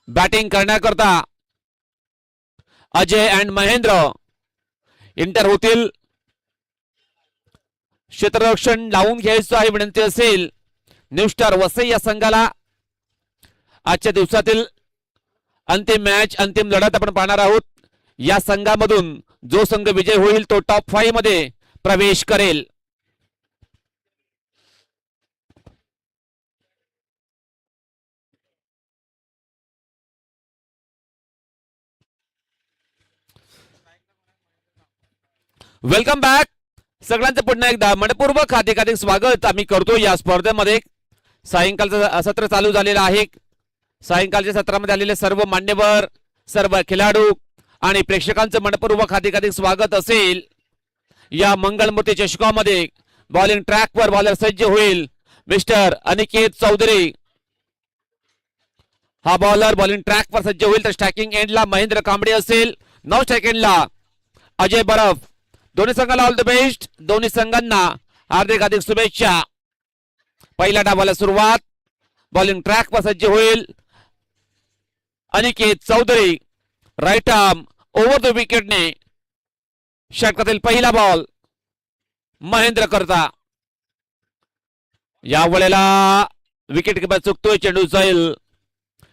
Batting करण्याकरता Ajay and Mahendra inter होतील. क्षेत्ररक्षण लावून घ्यायचं आहे विनंती असेल न्यू स्टार वसई या संघाला. आजच्या दिवसातील अंतिम मॅच, अंतिम लढत आपण पाहणार आहोत. या संघामधून जो संघ विजय होईल तो टॉप 5 मध्ये प्रवेश करेल. Welcome back. सगळ्यांचं पुन्हा एकदा मनपूर्वक हार्दिक स्वागत आम्ही करतो या स्पर्धेमध्ये. सायंकाळचं सत्र चालू झालेलं आहे. सायंकाळच्या सत्रामध्ये आलेले सर्व मान्यवर, सर्व खेळाडू आणि प्रेक्षकांचं मनपूर्वक हार्दिक स्वागत असेल. या मंगलमूर्ती चषकामध्ये बॉलिंग ट्रॅकवर बॉलर सज्ज होईल मिस्टर अनिकेत चौधरी. हा बॉलर बॉलिंग ट्रॅकवर सज्ज होईल तर स्ट्रायकिंग एंडला महेंद्र कांबळे असेल. 9 स्ट्रायक एंडला अजय बरफ. दोन्ही संघाला ऑल द बेस्ट. दोन्ही संघांना हार्दिक शुभेच्छा. पहिल्या डावाला सुरुवात. बॉलिंग ट्रॅकवर सज्ज होईल Aniket Chaudhari. Right arm over the विकेटने षटकातील पहिला बॉल महेंद्र करता. या वेळेला विकेट किपर चुकतोय. चेंडू जाईल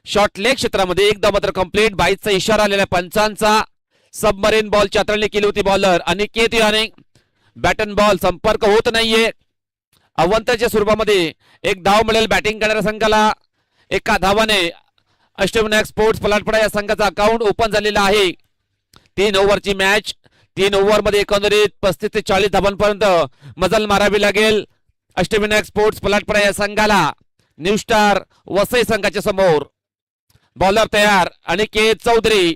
शॉर्ट लेग क्षेत्रामध्ये. एकदा मात्र कंप्लीट. 22चा इशारा आलेल्या पंचांचा. सबमरीन बॉलची हाताळणी केली होती बॉलर अनिकेत याने. बॅटन बॉल संपर्क होत नाहीये. अवंतच्या स्वरूपामध्ये एक धाव मिळेल बॅटिंग करणाऱ्या संघाला. एका धावाने अष्टविनायक स्पोर्ट्स पलाटपडा या संघाचा अकाउंट ओपन झालेला आहे. 3 ओव्हरची मॅच. 3 ओव्हरमध्ये एकंदरीत 35 ते 40 धावांपर्यंत मजल मारावी लागेल अष्टविनायक स्पोर्ट्स पलाटपडा या संघाला. न्यू स्टार वसई संघाच्या समोर. बॉलर तयार अनिकेत चौधरी.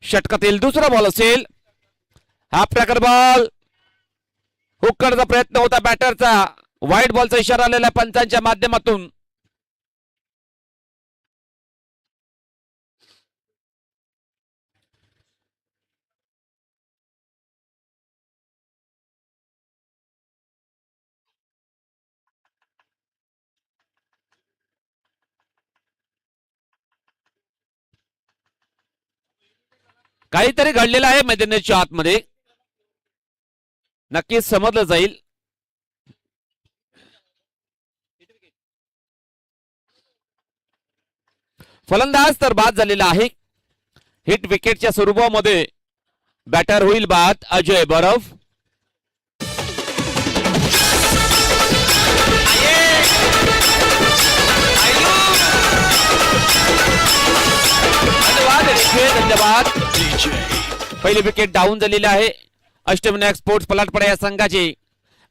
षटकातील दुसरा बॉल असेल. Half tracker ball. हुक करण्याचा प्रयत्न होता बॅटरचा. व्हाईट बॉलचा इशारा आलेला पंचांच्या माध्यमातून. काहीतरी घडलेलं आहे मैदानाच्या आतमध्ये. नक्कीच समजलं जाईल. फलंदाज तर बाद झालेला आहे. हिट विकेटच्या स्वरूपामध्ये बॅटर होईल बाद अजय बरफ. धन्यवाद. पहिली विकेट डाऊन झालेली आहे अष्टविनायक स्पोर्ट्स पलाटपडा या संघाची.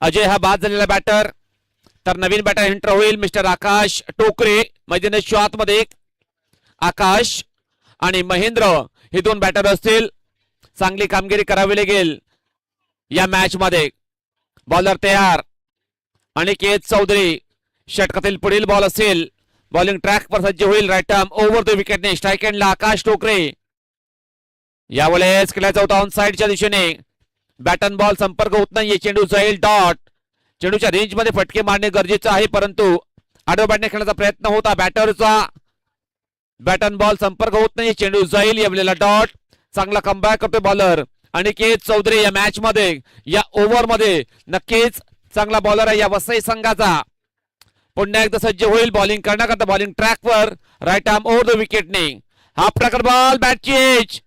अजय हा बाद झालेला बॅटर. तर नवीन बॅटर एंटर होईल मिस्टर आकाश टोकरे. मैदानाच्या आतमध्ये आकाश आणि महेंद्र हे 2 बॅटर असतील. चांगली कामगिरी करावी लागेल या मॅच मध्ये. बॉलर तयार अनिकेत चौधरी. षटकातील पुढील बॉल असेल. बॉलिंग ट्रॅक वर सज्ज होईल. राईट आर्म ओव्हर द विकेटने स्ट्राईक एंडला आकाश टोकरे. यावेळेस खेळायचा होता ऑन साइडच्या दिशेने. बॅटन बॉल संपर्क होत नाहीये. चेंडू जाईल डॉट. चेंडूच्या रेंज मध्ये फटके मारणे गरजेचं आहे परंतु आडव्या बॅटने खेळण्याचा प्रयत्न होता बॅटरचा. बॅटन बॉल संपर्क होत नाही. चेंडू जाईल यावेळेला डॉट. चांगला कमबॅक करतोय बॉलर अनिकेत चौधरी या मॅच मध्ये. या ओव्हर मध्ये नक्कीच चांगला बॉलर आहे या वसई संघाचा. पुन्हा एकदा सज्ज होईल बॉलिंग करण्याकरता. बॉलिंग ट्रॅकवर राईट आर्म ओव्हर द विकेटने. हाफ ट्रॅकर बॉल बॅटची एज.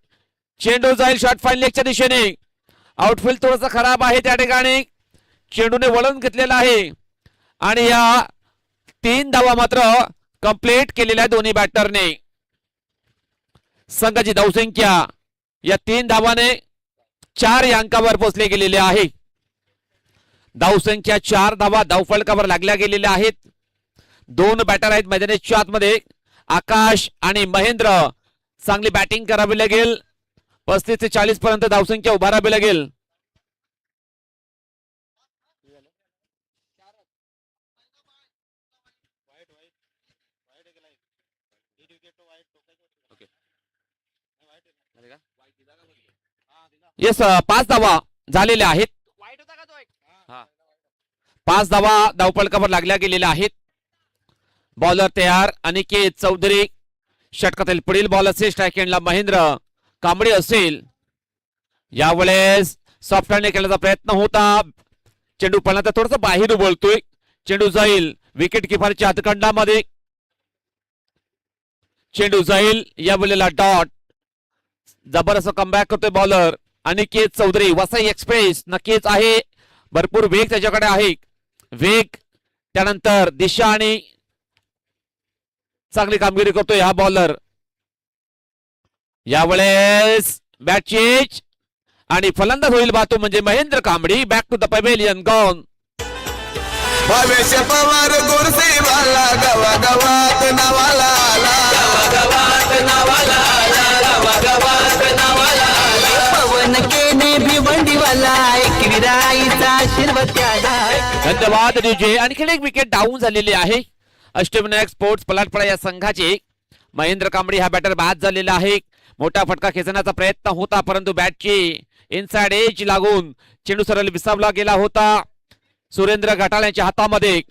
चेंडू जाईल शॉर्ट फाईन लेगच्या दिशेने. आउटफील्ड थोडंसं खराब आहे त्या ठिकाणी. चेंडूने वळून घेतलेला आहे आणि या 3 धावा मात्र कंप्लीट केलेल्या दोन्ही बॅटरने. संघाची धावसंख्या या 3 धावाने 4 या अंकावर पोहोचले गेलेले आहे. धावसंख्या 4 धावा धावफलकावर लागल्या गेलेल्या आहेत. 2 बॅटर आहेत मैदानाच्या आतमध्ये आकाश आणि महेंद्र. चांगली बॅटिंग करावी लागेल. 35 ते 40 पर्यंत धावसंख्या उभारावी लागेल. येस 5 धावा झालेल्या आहेत. 5 धावा धावफलकावर लागल्या गेलेल्या आहेत. बॉलर तयार अनिकेत चौधरी. षटकातील पुढील बॉल असेल स्ट्राईक एंडला महेंद्र कांबळे असेल. यावेळेस सॉफ्ट हँडने खेळण्याचा प्रयत्न होता. चेंडू पडला थोडस बाहेर बोलतोय. चेंडू जाईल विकेट किपरच्या हातखंडामध्ये. चेंडू जाईल या बोलेला डॉट. जबरदस्त कमबॅक करतोय बॉलर अनिकेत चौधरी. वसई एक्सप्रेस नक्कीच आहे, भरपूर वेग त्याच्याकडे आहे. वेग त्यानंतर दिशा आणि चांगली कामगिरी करतोय हा बॉलर. यावेळेस बॅट चेंज आणि फलंदाज होईल बातू म्हणजे Mahendra Kambli. Back to the pavilion gone. Bhavesh Pawar गुरसे वाला गवा गवात नावाला आला, गवा नावाला आला, गवा नावाला आला. पवन केने भिवंडीवाला एक विराईचा आशीर्वाद त्याला. धन्यवाद डीजे. आणखी एक विकेट डाऊन झालेली आहे अष्टविनायक स्पोर्ट्स पलाटपाडा या संघाचे. महेंद्र कांबळी हा बॅटर बाद झालेला आहे. मोठा फटका खेचण्याचा प्रयत्न होता परंतु बॅटची इनसाइड एज लागून चेंडू सरळ विसावला गेला होता सुरेंद्र घाटाळ यांच्या हातामध्ये.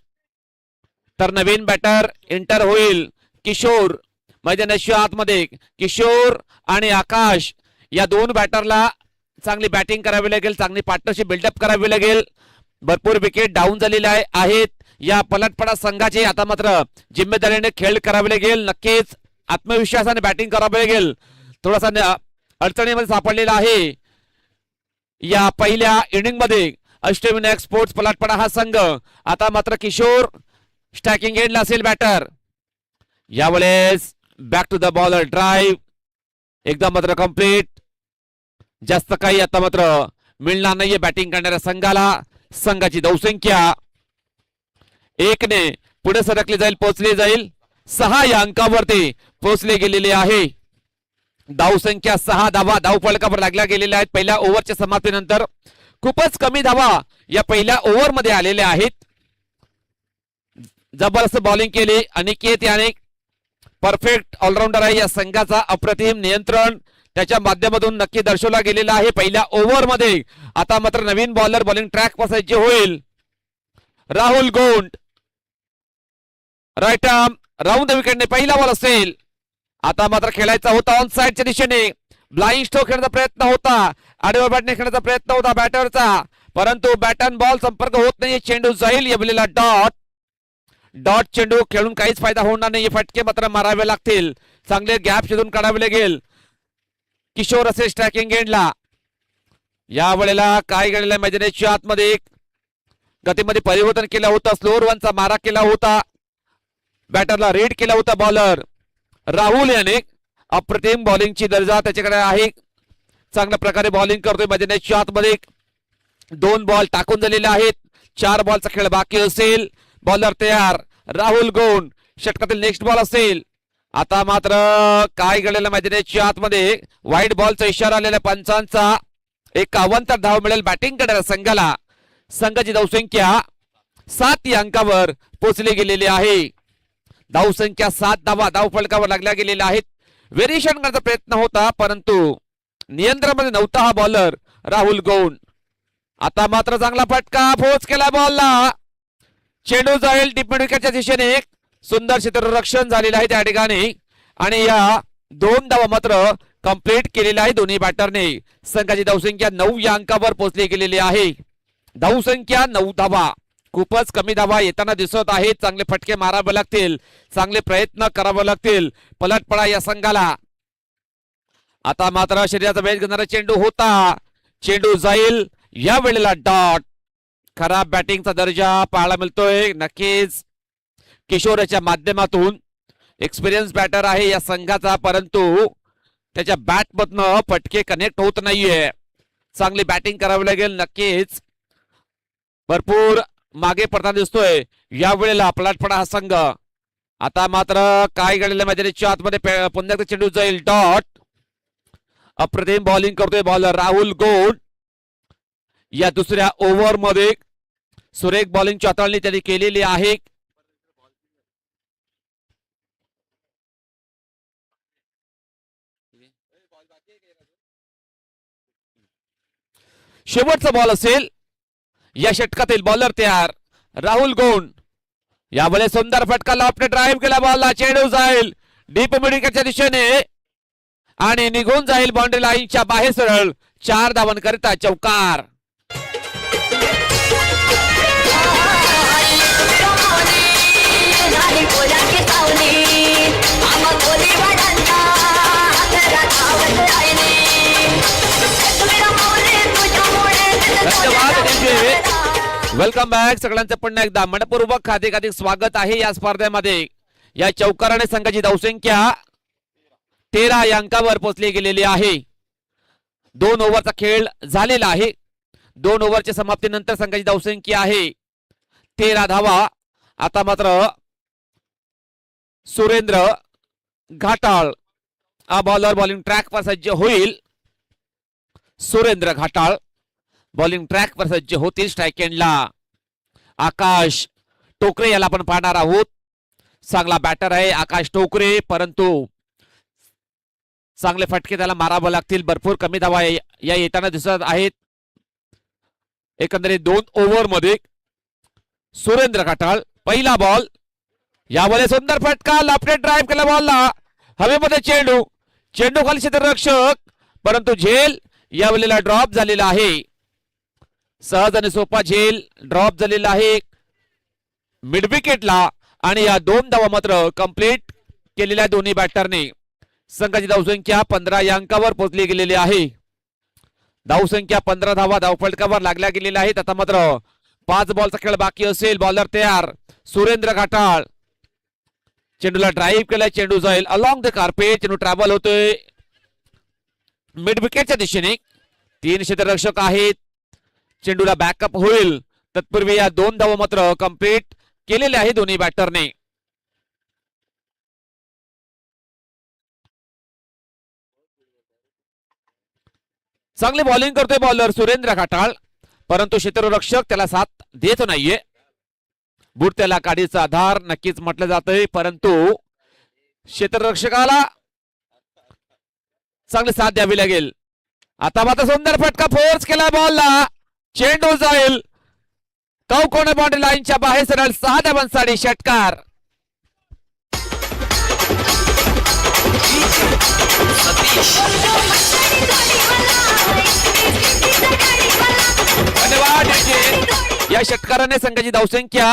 तर नवीन बॅटर एंटर होईल किशोर मैदानाच्या आतमध्ये. किशोर आणि आकाश या दोन बॅटरला चांगली बॅटिंग करावी लागेल, चांगली पार्टनरशिप बिल्डअप करावी लागेल. भरपूर विकेट डाऊन झालेले आहेत या पलटपडा संघाचे. आता मात्र जिम्मेदारीने खेळ करावे लागेल, नक्कीच आत्मविश्वासाने बॅटिंग करावी लागेल. थोडासा अडचणीमध्ये सापडलेला आहे या पहिल्या इनिंग मध्ये अष्टविनायक स्पोर्ट्स पलाटपाडा हा संघ. आता मात्र किशोर स्ट्रायकिंग एंडला असेल बॅटर. यावेळेस back to the bowler drive एकदम मात्र कंप्लीट. जास्त काही आता मात्र मिळणार नाहीये बॅटिंग करणाऱ्या संघाला. संघाची धावसंख्या 1 ने पुढे सरकली जाईल, पोहोचली जाईल. 6 या अंकावरती पोहोचले गेलेले आहे. धावसंख्या 6 धावा धावफलकावर लागल्या गेलेल्या आहेत. पहिल्या ओव्हरच्या समाप्तीनंतर खूपच कमी धावा या पहिल्या ओव्हर मध्ये आलेल्या आहेत. जबरदस्त बॉलिंग केली अनिकेत याने. परफेक्ट ऑलराऊंडर आहे या संघाचा. अप्रतिम नियंत्रण त्याच्या माध्यमातून नक्की दर्शवला गेलेला आहे पहिल्या ओव्हर मध्ये. आता मात्र नवीन बॉलर बॉलिंग ट्रॅक पासून जे होईल Rahul Gond. Right arm round the विकेटने पहिला बॉल असेल. आता मात्र खेळायचा होता ऑन साइडच्या दिशेने. ब्लाइंड स्ट्रोक खेळण्याचा प्रयत्न होता, आडव्या बॅटने खेळण्याचा प्रयत्न होता बॅटरचा, परंतु बॅट अँड बॉल संपर्क होत नाही. चेंडू जाईल या डॉट. डॉट चेंडू खेळून काहीच फायदा होणार नाही. फटके मात्र मारावे लागतील, चांगले गॅप शोधून काढावे लागेल. किशोर असेल स्ट्रायकिंग एंडला. या वेळेला काय घडलेलं मैदानाच्या आतमध्ये गतीमध्ये परिवर्तन केलं होतं. स्लोअर वनचा मारा केला होता, बॅटरला रीड केला होता बॉलर राहुल याने. अप्रतिम बॉलिंगची दर्जा त्याच्याकडे आहे, चांगल्या प्रकारे बॉलिंग करतोय मैदानाच्या आतमध्ये. 2 बॉल टाकून झालेले आहेत. 4 बॉलचा खेळ बाकी असेल. बॉलर तयार राहुल गोंड. षटकातील नेक्स्ट बॉल असेल. आता मात्र काय घडलेलं मैदानाच्या आतमध्ये वाईट बॉलचा इशारा आलेला पंचांचा. 51 धाव मिळेल बॅटिंग करणाऱ्या संघाला. संघाची धावसंख्या 7 या अंकावर पोहोचली गेलेली आहे. धावसंख्या 7 धावा धावफलकावर लागल्या गेलेल्या आहेत. व्हेरिएशन करण्याचा प्रयत्न होता परंतु नियंत्रणामध्ये नव्हता हा बॉलर राहुल गोंड. आता मात्र चांगला फटका पोच केला बॉलला. चेंडू जाईल डीप मिड विकेटच्या दिशेने. सुंदर क्षेत्ररक्षण झालेलं आहे त्या ठिकाणी आणि या 2 धावा मात्र कंप्लीट केलेल्या आहे दोन्ही बॅटरने. संघाची धावसंख्या 9 या अंकावर पोहोचली गेलेली आहे. धावसंख्या 9 धावा, खूपच कमी धावा येताना दिसत आहेत. चांगले फटके मारावे लागतील, चांगले प्रयत्न करावे लागतील पलटपडा या संघाला. आता मात्र शरीराचा वेध घेणारा चेंडू होता. चेंडू जाईल या वेळेला डॉट. खराब बॅटिंगचा दर्जा पाहायला मिळतोय नक्कीच किशोरच्या माध्यमातून. एक्सपिरियन्स बॅटर आहे या संघाचा परंतु त्याच्या बॅट मधनं फटके कनेक्ट होत नाहीये. चांगली बॅटिंग करावी लागेल नक्कीच. भरपूर मागे पडताना दिसतोय या वेळेला पलाटपडा हा संघ. आता मात्र काय घडलेलं मैदानाच्या आतमध्ये पुन्हा एकदा चेंडू जाईल डॉट. अप्रतिम बॉलिंग करतोय बॉलर राहुल गोंड. या दुसऱ्या ओव्हर मध्ये सुरेख बॉलिंगची हाताळणी त्यांनी केलेली आहे. शेवटचा बॉल असेल या षटकातील. बॉलर तयार राहुल गोंड. यावेळेस सुंदर फटका लॉफ्टने ड्राईव्ह केला बॉलला. चेंडू जाईल डीप मिडविकेटच्या दिशेने आणि निघून जाईल बाउंड्री लाईनच्या बाहेर सरळ. 4 धावांकरिता चौकार. Welcome back. सगळ्यांचं पुन्हा एकदा मनपूर्वक हार्दिक स्वागत आहे या स्पर्धेमध्ये. या चौकाराने संघाची धावसंख्या 13 या अंकावर पोहोचली गेलेली आहे. 2 ओव्हरचा खेळ झालेला आहे. 2 ओव्हरच्या समाप्तीनंतर संघाची धावसंख्या आहे 13 धावा. आता मात्र सुरेंद्र घाटाळ हा बॉलर बॉलिंग ट्रॅकवर सज्ज होईल. सुरेंद्र घाटाळ बॉलिंग ट्रॅकवर सज्ज होतील. स्ट्राईक एंडला आकाश टोकरे याला आपण पाहणार आहोत. चांगला बॅटर आहे आकाश टोकरे, परंतु चांगले फटके त्याला मारावे लागतील. भरपूर कमी धावा या येताना दिसत आहेत. एकंदरीत 2 ओव्हर मध्ये सुरेंद्र घाटाळ पहिला बॉल. यामध्ये सुंदर फटका, लापटेड ड्राईव्ह केला बॉलला. हवेमध्ये चेंडू, चेंडू खाली क्षेत्ररक्षक, परंतु झेल यावेळेला ड्रॉप झालेला आहे. सहज आणि सोपा झेल ड्रॉप झालेला आहे मिड विकेटला. आणि या 2 धावा मात्र कंप्लीट केलेल्या दोन्ही बॅटरने संघाची धावसंख्या 15 या अंकावर पोहोचली गेलेली आहे. धावसंख्या 15 धावा धावफलकावर लागल्या गेलेल्या आहेत. आता मात्र 5 बॉलचा खेळ बाकी असेल. बॉलर तयार सुरेंद्र घाटाळ. चेंडूला ड्राईव्ह केलाय, चेंडू जाईल अलॉंग द कार्पेट. चेंडू ट्रॅव्हल होतोय मिड विकेटच्या दिशेने. 3 क्षेत्ररक्षक आहेत. चेंडूला बॅकअप होईल तत्पूर्वी या 2 धावा मात्र कंप्लीट केलेले आहे दोन्ही बॅटरने. चांगली बॉलिंग करतोय बॉलर सुरेंद्र घाटाळ, परंतु क्षेत्ररक्षक त्याला साथ देत नाहीये. बूट त्याला काडीचा आधार नक्कीच म्हटलं जातंय, परंतु क्षेत्ररक्षकाला चांगली साथ द्यावी लागेल. आता मात्र सुंदर फटका फोर्स केला बॉलला. चेंडू जाईल चौकोन बाउंड्री लाईनच्या बाहेर सरळ. 6 धावांसाठी षटकार. धन्यवाद. या षटकाराने संघाची धावसंख्या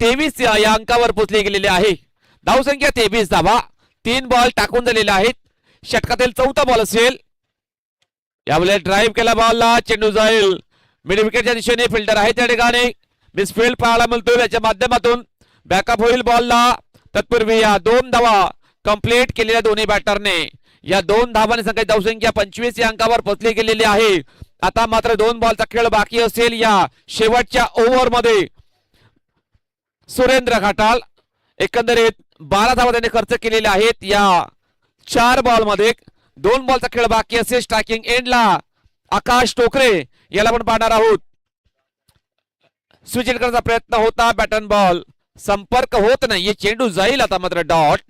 23 या अंकावर पोहोचली गेलेली आहे. धावसंख्या 23 धावा. 3 बॉल टाकून झालेले आहेत. षटकातील 4था बॉल असेल. यावेळेला ड्राईव्ह केला बॉलला. चेंडू जाईल मिड विकेटच्या दिशेने. फिल्डर आहे त्या ठिकाणी. मिसफील्ड पाहायला मिळतोय. त्याच्या माध्यमातून बॅकअप होईल बॉलला. तत्पूर्वी या 2 धावा कंप्लीट केलेल्या दोन्ही बॅटरने. या 2 धावांनी संघाची धावसंख्या 25 या अंकावर पोहोचली गेलेली आहे. आता मात्र 2 बॉलचा खेळ बाकी असेल या शेवटच्या ओव्हर मध्ये. सुरेंद्र घाटाळ एकंदरीत 12 धावा त्याने खर्च केलेल्या आहेत या 4 बॉल मध्ये. 2 बॉलचा खेळ बाकी असेल. स्ट्रायकिंग एंडला आकाश टोकरे याला पण पाहणार आहोत. स्विच करण्याचा प्रयत्न होता. बॅटन बॉल संपर्क होत नाहीये. चेंडू जाईल आता मात्र डॉट.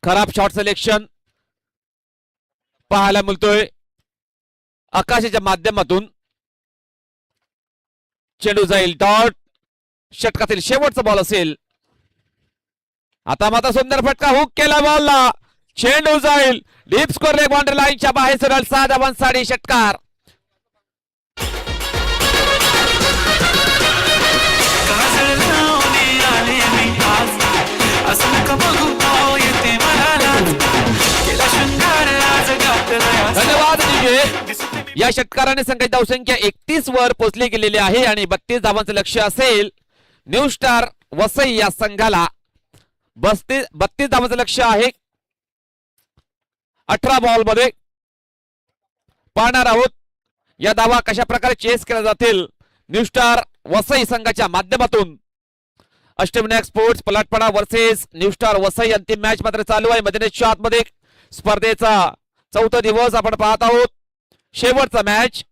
खराब शॉट सिलेक्शन पाहायला मिळतोय आकाशाच्या माध्यमातून. चेंडू जाईल डॉट. षटकातील शेवटचा बॉल असेल. आता मात्र सुंदर फटका हुक केला बॉलला. चेंडू जाईल डीप स्कोर लेग बाउंड्री लाईनच्या बाहेर सरळ. 6 धावांसाठी षटकार. धन्यवाद. या षटकाराने संघाची धावसंख्या 31 वर पोहोचली गेलेली आहे आणि 32 धावांचं लक्ष्य असेल न्यू स्टार वसई या संघाला. 32 धावांचं लक्ष्य आहे 18 बॉल मध्ये. पाहणार आहोत या धावा कशा प्रकारे चेस केल्या जातील न्यू स्टार वसई संघाच्या माध्यमातून. Ashtavinayak sports Palatpada versus new star Vasai अंतिम मॅच मात्र चालू आहे. मध्यनेच्या आतमध्ये स्पर्धेचा 4था दिवस आपण पाहत आहोत. शेवटचा match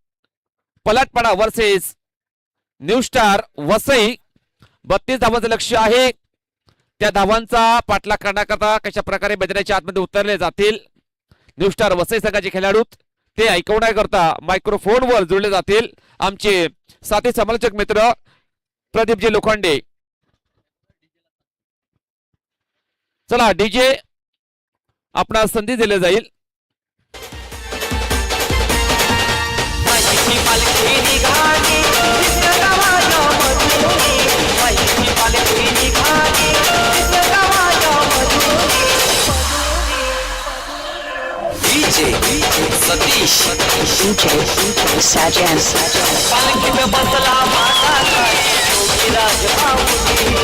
Palatpada versus new star Vasai. 32 धावांचं लक्ष्य आहे. त्या धावांचा पाठलाग करण्याकरता कशा प्रकारे मैदानाच्या आतमध्ये उतरले जातील न्यू स्टार वसई संघाचे खेळाडू ते ऐकवण्याकरता मायक्रोफोनवर जोडले जातील आमचे साथी समालोचक मित्र प्रदीपजी लोखंडे. चला डीजे आपणास संधी दिली जाईल. सतीश साजन पालखीत बसला माझा काही योगीराज माऊली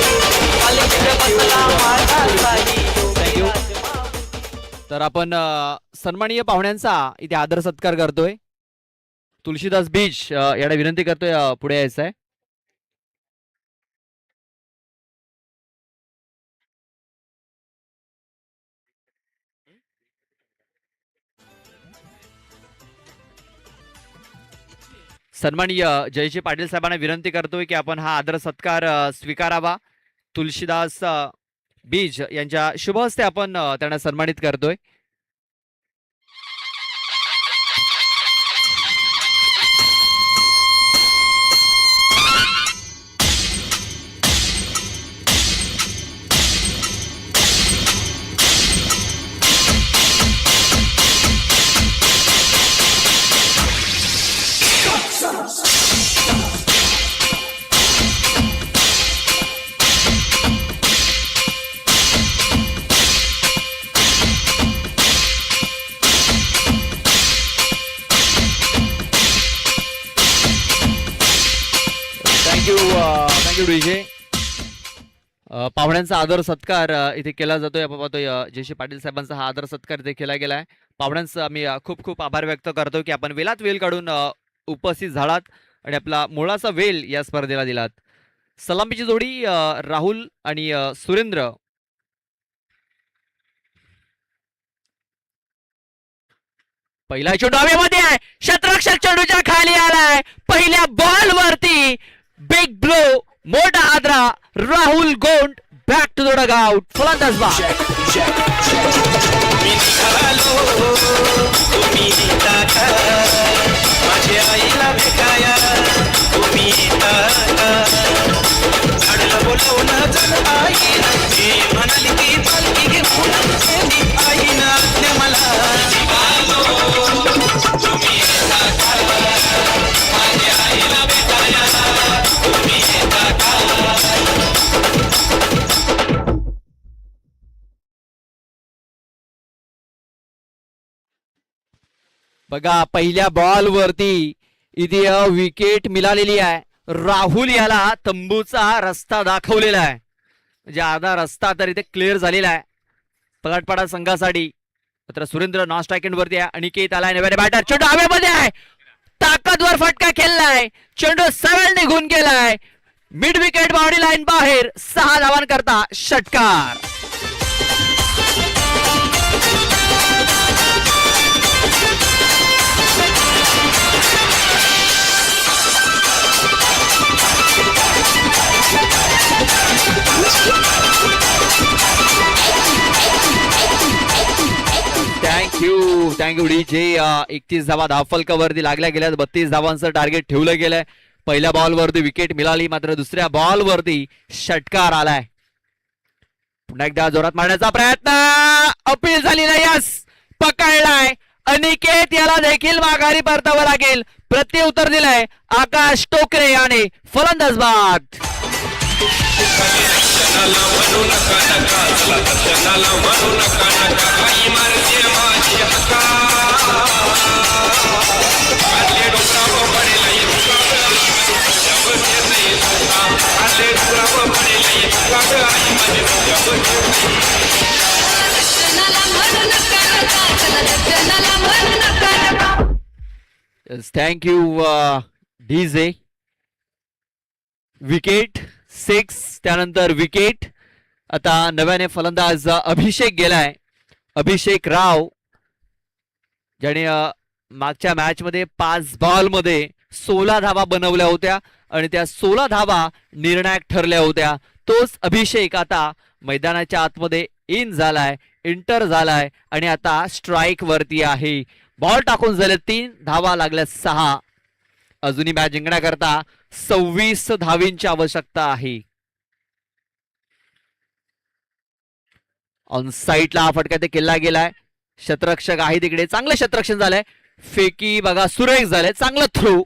पालखीत बसला माझा काही योगीराज माऊली. तर आपण सन्माननीय पाहुण्यांचा इथे आदर सत्कार करतोय. तुलसीदास बीज याला विनंती करतोय पुढे यायचं आहे. सन्माननीय जयजी पाटील साहेबांना विनंती करतोय की आपण हा आदर सत्कार स्वीकारावा. तुलसीदास बीज यांच्या शुभ हस्ते आपण त्यांना सन्मानित करतोय. Thank you DJ. पाहुण्यांचा आदर सत्कार इथे केला जातोय. आपण पाहतोय जयश्री पाटील साहेबांचा हा आदर सत्कार इथे केला गेलाय. पाहुण्यांचा आम्ही खूप खूप आभार व्यक्त करतो की आपण वेळात वेळ काढून उपस्थित झालात आणि आपला मोलाचा वेळ या स्पर्धेला दिलात. सलामीची जोडी राहुल आणि सुरेंद्र. पहिला चेंडू हवेमध्ये आहे. शतरक्षक चेंडूच्या खाली आलाय. पहिल्या बॉल वरती बिग ब्लो मोठा आदरा. Rahul gone back to the dugout. फलंदाज बाद. मी निघालो तुम्ही येता का माझ्या आईला भेटाया तुम्ही येता का झाडाला बोलवलं जण आईनं ती म्हणाली ती पालखी घेऊन गेली आईनं आज्ञा मला निघालो तुम्ही येता का माझ्या आईला भेटाया तुम्ही येता का. बघा पहिल्या बॉल वरती इथे विकेट मिळालेली आहे. राहुल याला तंबूचा रस्ता दाखवलेला आहे. म्हणजे आधा रस्ता तर इथे क्लिअर झालेला आहे पलाटपाडा संघासाठी. मात्र सुरेंद्र नॉन स्ट्रायकिंग वरती आहे. अनिकेत आलाय नव्याने बॅटर. चेंडू हवेमध्ये आहे. ताकदवर फटका खेळलाय. चेंडू सरळ निघून गेलाय. मिड विकेट बाउंड्री लाईन बाहेर. 6 धावांकरता षटकार. Thank you DJ. 31 धावा धावफलकावरती लागल्या गेल्यात. 32 धावांचं टार्गेट ठेवलं गेलंय. पहिल्या बॉल वरती विकेट मिळाली मात्र दुसऱ्या बॉल वरती षटकार आलाय. पुन्हा एकदा जोरात मारण्याचा प्रयत्न. अपील झाली नाही. यस पकडलाय. अनिकेत याला देखील माघारी परतावं लागेल. प्रत्युत्तर दिलंय आकाश टोकरे याने. फलंदाज बाद. दर्शनाला म्हणू नका नका चला दर्शनाला म्हणू नका नका आई मारते माझी हका आले डोंगराव पडेल आई जब नाही सुका आले डोंगराव पडेल आई सुका आई माझी जब दर्शनाला म्हणू नका नका चला दर्शनाला म्हणू नका नका. Thank you DJ. विकेट 6. त्यानंतर विकेट. आता नव्याने फलंदाज अभिषेक गेलाय. अभिषेक राव ज्याने मागच्या मॅच मध्ये 5 बॉल मध्ये 16 धावा बनवल्या होत्या आणि त्या 16 धावा निर्णायक ठरल्या होत्या. तोच अभिषेक आता मैदानाच्या आतमध्ये इन झालाय. इंटर झालाय आणि आता स्ट्राईक वरती आहे. बॉल टाकून झाले 3 धावा लागल्या 6. अजूनही मॅच जिंकण्याकरता 26 धावींची आवश्यकता आहे. ऑन साईडला हा फटका ते केला गेलाय. शतरक्षक आहे तिकडे, चांगलं शतरक्षण झालंय. फेकी बघा सुरेख झालंय, चांगलं थ्रो.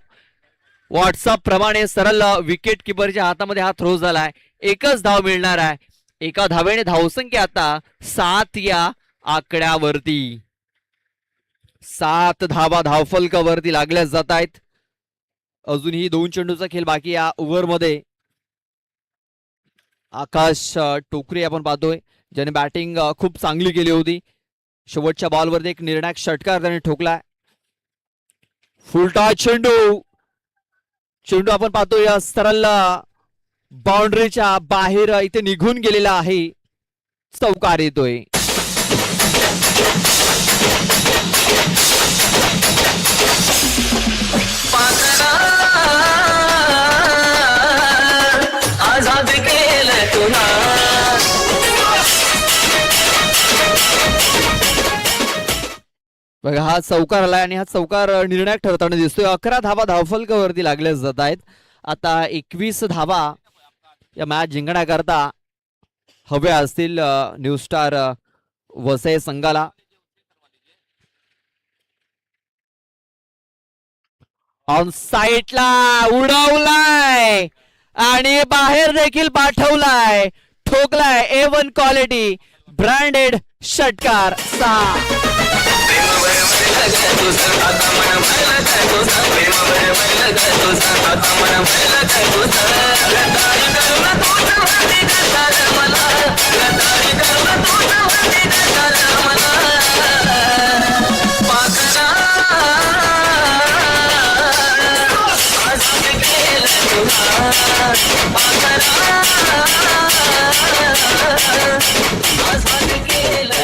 व्हॉट्सअप प्रमाणे सरळ विकेट किपरच्या हातामध्ये हा थ्रो झालाय. एकच धाव मिळणार आहे. एका धावेने धावसंख्या आता 7 या आकड्यावरती. 7 धावा धावफलकावरती लागल्या जात आहेत. अजूनही 2 चेंडूचा खेळ बाकी या ओव्हरमध्ये. आकाश टोकरे आपण पाहतोय, ज्याने बॅटिंग खूप चांगली केली होती. शेवटच्या बॉलवरती एक निर्णायक षटकार त्याने ठोकलाय. फुलटॉस चेंडू. चेंडू आपण पाहतोय सरळ बाउंड्रीच्या बाहेर इथे निघून गेलेला आहे. चौकार येतोय. आझाद केलं तुला. बघा हा चौकार आलाय आणि हा चौकार निर्णायक ठरताना दिसतोय. 11 धावा धावफलकावरती लागल्या जात आहेत. आता 21 धावा या मॅच जिंकण्याकरता हव्या असतील न्यू स्टार वसई संघाला. ऑन साईडला उडवलाय आणि बाहेर देखील पाठवलाय. ठोकलाय A1 क्वालिटी ब्रँडेड षटकार. 6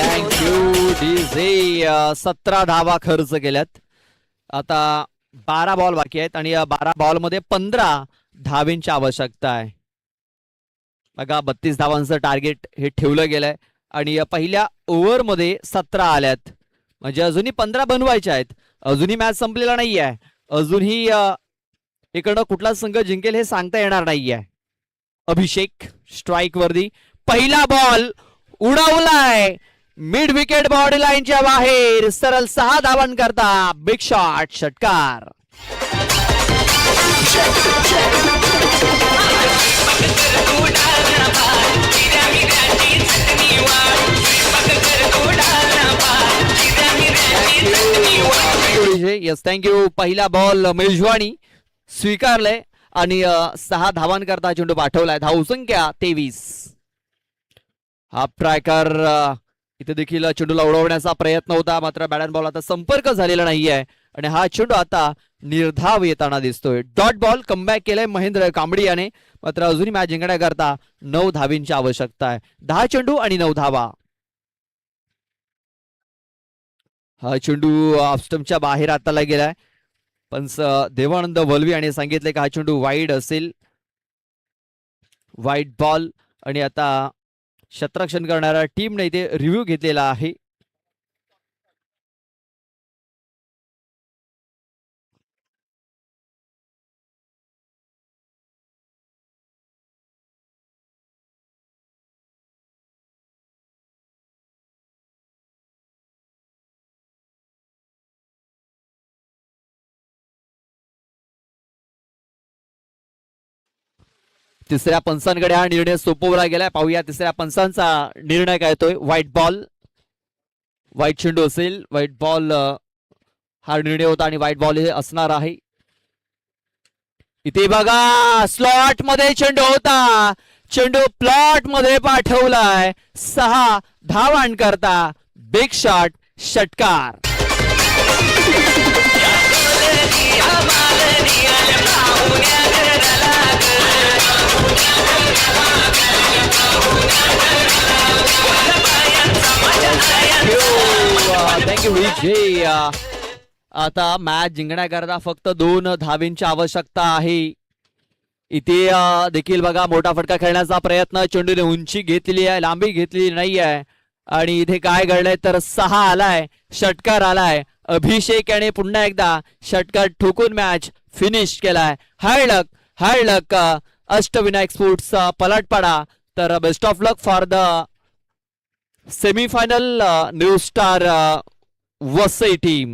थँक्यू डीजे. 17 धावा खर्च केल्यात. आता 12 बॉल बाकी आहेत आणि या 12 बॉल मध्ये 15 धावेंची आवश्यकता आहे. बघा 32 धावांचं टार्गेट हे ठेवलं गेलंय आणि या पहिल्या ओव्हर मध्ये 17 आल्यात. म्हणजे अजूनही 15 बनवायच्या आहेत. अजूनही मॅच संपलेला नाहीये. अजूनही इकडनं कुठला संघ जिंकेल हे सांगता येणार नाहीये. अभिषेक स्ट्राईक वरती. पहिला बॉल उडवलाय मिड विकेट बॉडी लाईनच्या बाहेर. सरळ 6 धावांकरता बिग शॉट षटकार. Yes thank you. पहिला बॉल मेजवानी स्वीकारलाय आणि 6 धावांकरता चेंडू पाठवलाय. धावसंख्या 23. हा ट्रायकर इथे देखील चेंडूला उडवण्याचा प्रयत्न होता, मात्र बॅट अँड बॉल आता संपर्क झालेला नाहीये आणि हा चेंडू आता निर्धाव येताना दिसतोय. डॉट बॉल कमबॅक केलाय महेंद्र कांबडी याने, मात्र अजूनही मॅच जिंकण्याकरता 9 धावींची आवश्यकता आहे. 10 चेंडू आणि 9 धावा. हा चेंडू ऑफस्टंपच्या बाहेर आताला गेलाय. पण देवानंद वलवी याने सांगितले की हा चेंडू वाईड असेल. वाईड बॉल आणि आता क्षेत्ररक्षण करणाऱ्या टीमने इथे रिव्ह्यू घेतलेला आहे. तिसऱ्या पंचांकडे हा निर्णय सोपवला गेलाय. पाहूया तिसऱ्या पंचांचा निर्णय काय येतोय. व्हाईट बॉल, व्हाईट चेंडू असेल. व्हाईट बॉल हा निर्णय होता आणि व्हाईट बॉल हे असणार आहे. इथे बघा स्लॉट मध्ये चेंडू होता. चेंडू प्लॉट मध्ये पाठवलाय. 6 धावांकरता बिग शॉट षटकार. थँक्यू विजय. आता मॅच जिंकण्याकरता फक्त 2 धावींची आवश्यकता आहे. इथे देखील बघा मोठा फटका खेळण्याचा प्रयत्न. चेंडूने उंची घेतलेली आहे, लांबी घेतलेली नाही आहे आणि इथे काय घडलंय तर 6 आलाय, षटकार आलाय. अभिषेक याने पुन्हा एकदा षटकार ठोकून मॅच फिनिश केलाय. हार्ड लक अष्टविनायक स्पोर्ट्स पलटपाडा. तर best of luck for the semifinal new star Vasai team